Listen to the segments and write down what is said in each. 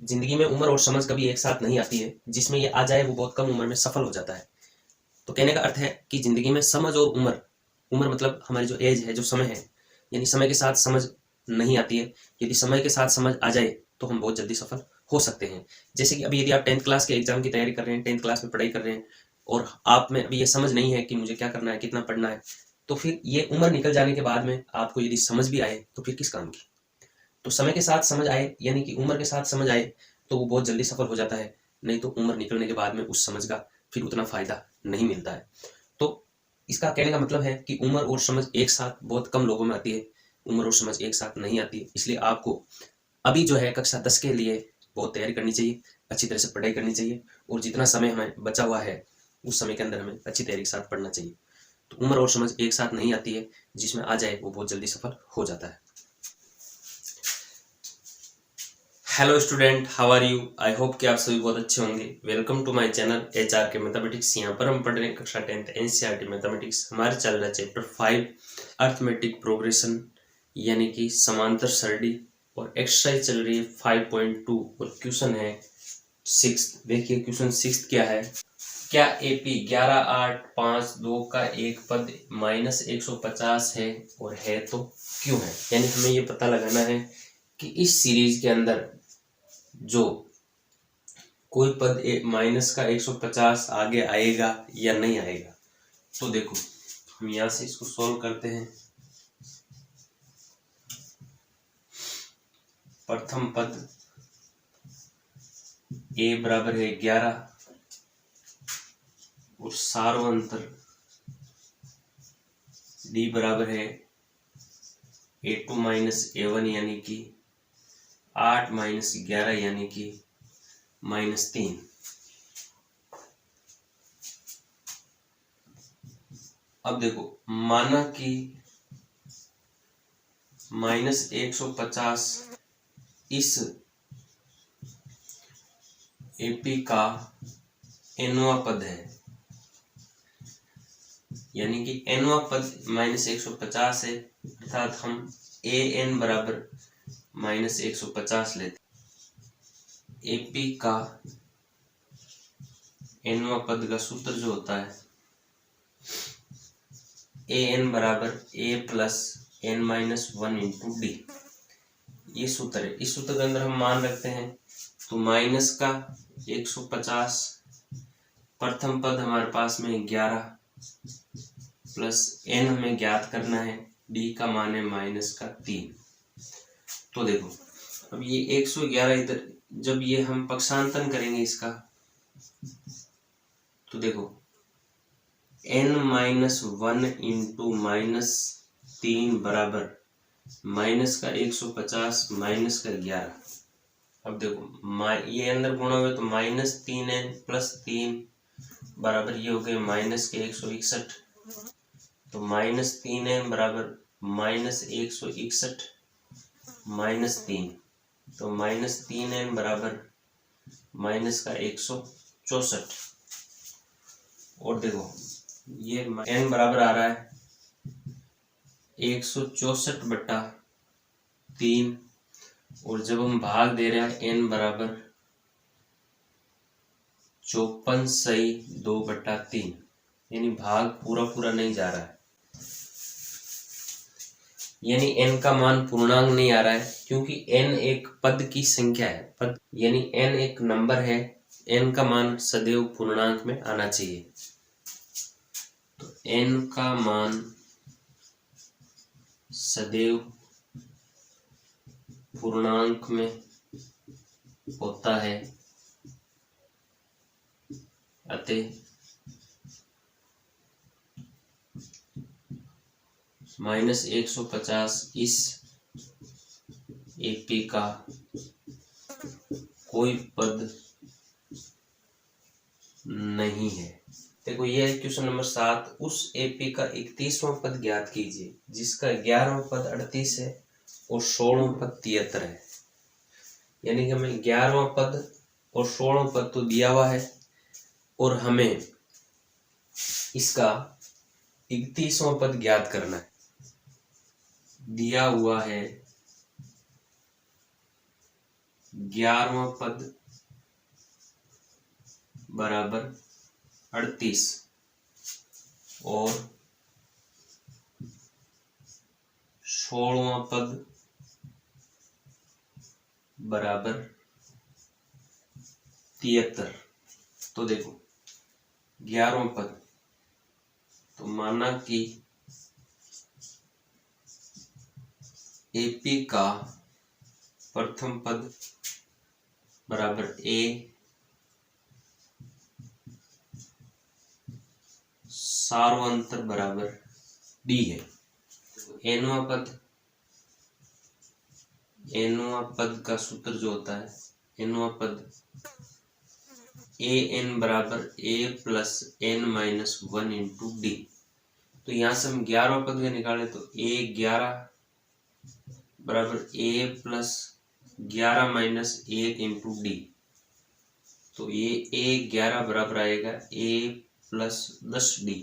जिंदगी में उम्र और समझ कभी एक साथ नहीं आती है, जिसमें ये आ जाए वो बहुत कम उम्र में सफल हो जाता है। तो कहने का अर्थ है कि जिंदगी में समझ और उम्र, उम्र मतलब हमारी जो एज है, जो समय है, यानी समय के साथ समझ नहीं आती है। यदि समय के साथ समझ आ जाए तो हम बहुत जल्दी सफल हो सकते हैं। जैसे कि अभी यदि आप 10th क्लास के एग्जाम की तैयारी कर रहे हैं, 10th क्लास में पढ़ाई कर रहे हैं, और आप में अभी ये समझ नहीं है कि मुझे क्या करना है, कितना पढ़ना है, तो फिर ये उम्र निकल जाने के बाद में आपको यदि समझ भी आए तो फिर किस काम की। तो समय के साथ समझ आए, यानी कि उम्र के साथ समझ आए, तो वो बहुत जल्दी सफल हो जाता है। नहीं तो उम्र निकलने के बाद में उस समझ का फिर उतना फायदा नहीं मिलता है। तो इसका कहने का मतलब है कि उम्र और समझ एक साथ बहुत कम लोगों में आती है। उम्र और समझ एक साथ नहीं आती है, इसलिए आपको अभी जो है कक्षा 10 के लिए बहुत तैयारी करनी चाहिए, अच्छी तरह से पढ़ाई करनी चाहिए, और जितना समय हमें बचा हुआ है उस समय के अंदर हमें अच्छी तैयारी के साथ पढ़ना चाहिए। तो उम्र और समझ एक साथ नहीं आती है, जिसमें आ जाए वो बहुत जल्दी सफल हो जाता है। Hello student, how are you? I hope कि आप सभी बहुत अच्छे होंगे। Welcome to my channel HR के मैथमेटिक्स। यहाँ पर हम पढ़ रहे हैं कक्षा 10th NCERT मैथमेटिक्स। हमारे चल रहा है चैप्टर 5 अर्थमेटिक प्रोग्रेशन, यानी कि समांतर सरणी, और एक्सरसाइज चल रही है 5.2 और क्वेश्चन है 6। देखिए क्वेश्चन 6 क्या है। क्या AP 11, 8, 5, 2 का एक पद -150 है, और है तो क्यों है? यानी हमें ये पता लगाना है कि इस सीरीज के अंदर जो कोई पद -150 आगे आएगा या नहीं आएगा। तो देखो हम यहां से इसको सॉल्व करते हैं। प्रथम पद a बराबर है 11 और सार्वंतर d बराबर है A2 - A1, यानी कि 8 - 11 यानी कि -3। अब देखो माना कि -150 इस AP का nवां पद है, यानी कि nवां पद -150 है, अर्थात हम an बराबर -150 लेते। AP का nवां पद का सूत्र जो होता है an बराबर a plus n-1 into D, ये सूत्र है। इस सूत्र के अंदर हम मान रखते हैं तो माइनस का 150, प्रथम पद हमारे पास में 11 प्लस n हमें ज्ञात करना है, d का मान है -3। तो देखो अब ये 111 इधर जब ये हम पक्षांतन करेंगे इसका, तो देखो n-1 इंटू -3 बराबर माइनस का 150 माइनस का 11। अब देखो ये अंदर गुणा हुए तो -3n प्लस 3 बराबर ये हो गए माइनस के 161। तो -3n बराबर -161 -3, तो -3n बराबर माइनस का 164। और देखो ये n बराबर आ रहा है 164/3, और जब हम भाग दे रहे हैं n बराबर 54/2/3, यानी भाग पूरा पूरा नहीं जा रहा है, यानी n का मान पूर्णांक नहीं आ रहा है, क्योंकि n एक पद की संख्या है। पद यानी n एक नंबर है, n का मान सदैव पूर्णांक में आना चाहिए। तो n का मान सदैव पूर्णांक में होता है, अतः -150 इस AP का कोई पद नहीं है। देखो ये है क्वेश्चन नंबर 7। उस AP का 31वां पद ज्ञात कीजिए जिसका 11वां पद 38 है और 16वां पद 73 है। यानी कि हमें 11वां पद और 16वां पद तो दिया हुआ है, और हमें इसका 31वां पद ज्ञात करना है। दिया हुआ है 11वां पद बराबर 38 और 16वां पद बराबर 73। तो देखो 11वां पद, तो माना कि एपी का प्रथम पद बराबर ए, सार्वंतर बराबर डी है। एनवा पद का सूत्र जो होता है, एनवा पद ए एन बराबर A plus N minus 1 into D. तो यहाँ से हम 11वां पद का निकाले तो ए 11 बराबर A plus 11 minus 1 into D. तो ये ए 11 बराबर आएगा ए प्लस 10 डी।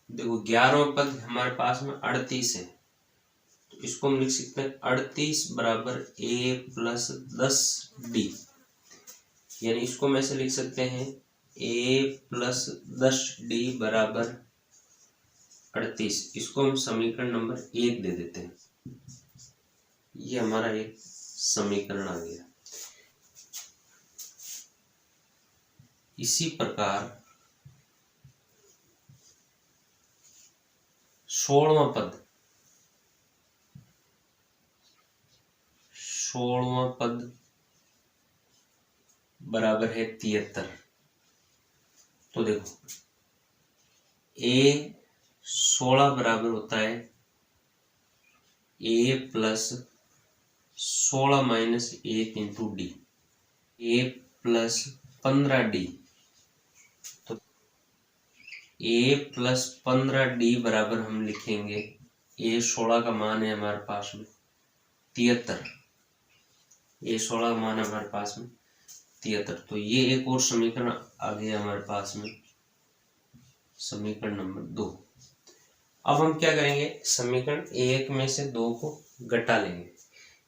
देखो 11वां पद हमारे पास में 38 है, तो इसको हम लिख सकते हैं 38 बराबर ए प्लस 10 डी। यानी इसको हम ऐसे लिख सकते हैं ए प्लस 10 डी बराबर 38। इसको हम समीकरण नंबर 1 दे देते हैं। ये हमारा एक समीकरण आ गया। इसी प्रकार 16वां पद बराबर है 73। तो देखो ए 16 बराबर होता है ए प्लस 16 माइनस 1 इंटू डी, ए प्लस 15 डी। तो ए प्लस 15 डी बराबर हम लिखेंगे, ए 16 का मान है हमारे पास में 73, ए 16 का मान है हमारे पास में 73। तो ये एक और समीकरण आ गया हमारे पास में, समीकरण नंबर 2। अब हम क्या करेंगे, समीकरण 1 में से 2 को घटा लेंगे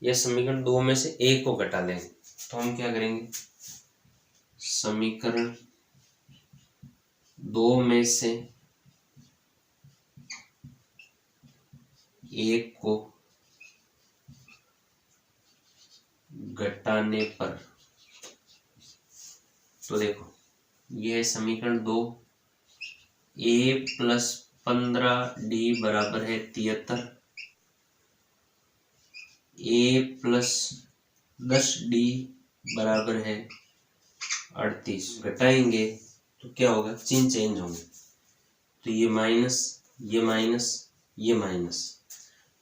या समीकरण 2 में से 1 को घटा लेंगे। तो हम क्या करेंगे, समीकरण 2 में से 1 को घटाने पर, तो देखो यह है समीकरण 2, ए प्लस 15 डी बराबर है 73, ए प्लस 10 डी बराबर है 38। घटाएंगे तो क्या होगा, चिन्ह चेंज होंगे। तो ये माइनस, ये माइनस, ये माइनस,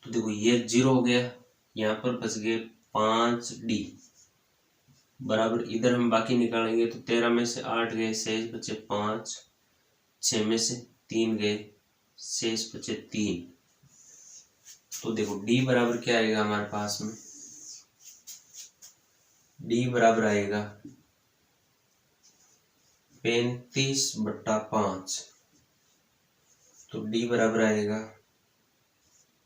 तो देखो ये 0 हो गया, यहाँ पर बच गए 5 डी बराबर, इधर हम बाकी निकालेंगे तो 13 में से 8 गए, शेष बचे 5, 6 में से 3 गए, शेष बचे 3। तो देखो डी बराबर क्या आएगा हमारे पास में, डी बराबर आएगा 35/5। तो डी बराबर आएगा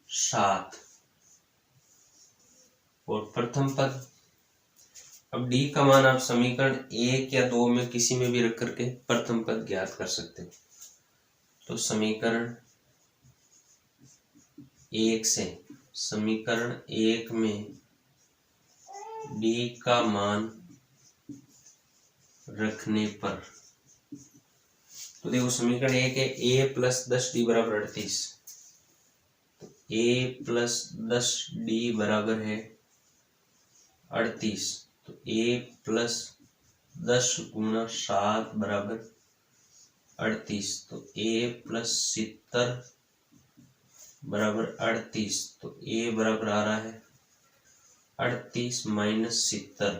7। और प्रथम पद, अब डी का मान आप समीकरण 1 या 2 में किसी में भी रख करके प्रथम पद ज्ञात कर सकते हो। तो समीकरण 1 से, समीकरण 1 में डी का मान रखने पर, तो देखो समीकरण 1 है ए प्लस 10 डी बराबर 38। तो ए प्लस 10 डी बराबर है 38। तो ए प्लस 10 गुणा 7 बराबर 38। तो ए प्लस 70 बराबर 38। तो ए बराबर आ रहा है 38 माइनस 70।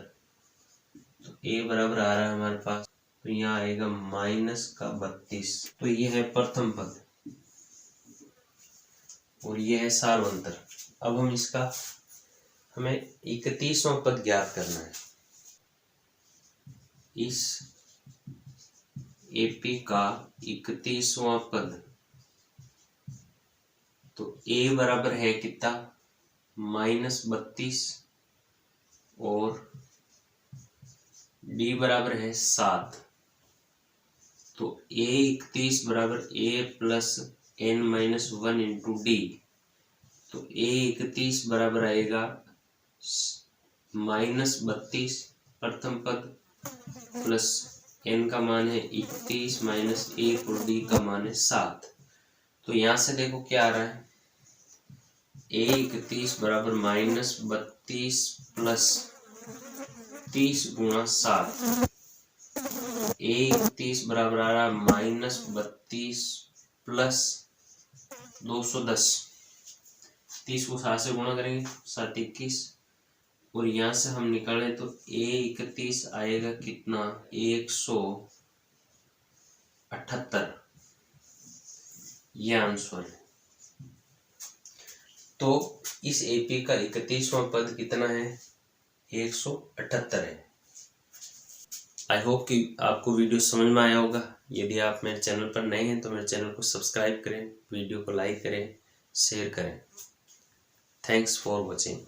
तो ए बराबर आ रहा है हमारे पास, तो यहाँ आएगा माइनस का 32। तो ये है प्रथम पद और ये है सार्वंतर। अब हम इसका, हमें 31वां पद ज्ञात करना है। इस एपी का 31वां पद, तो ए बराबर है कितना, -32 और डी बराबर है 7, तो A31 बराबर A plus n-1 into D. तो A31 बराबर आएगा -32 प्रथम पद प्लस n का मान है 31 माइनस 1 और d का मान है 7। तो यहाँ से देखो क्या आ रहा है, A31 बराबर -32 प्लस 30 गुणा 7। A31 बराबर आ रहा है -32 प्लस 210। 30 को 7 से गुणा करेंगे 7 21, और यहाँ से हम निकालें तो A31 आएगा कितना, 178। यह आंसर है। तो इस एपी का 31वां पद कितना है, 178 है। आई होप कि आपको वीडियो समझ में आया होगा। यदि आप मेरे चैनल पर नए हैं तो मेरे चैनल को सब्सक्राइब करें, वीडियो को लाइक करें, शेयर करें। Thanks for watching.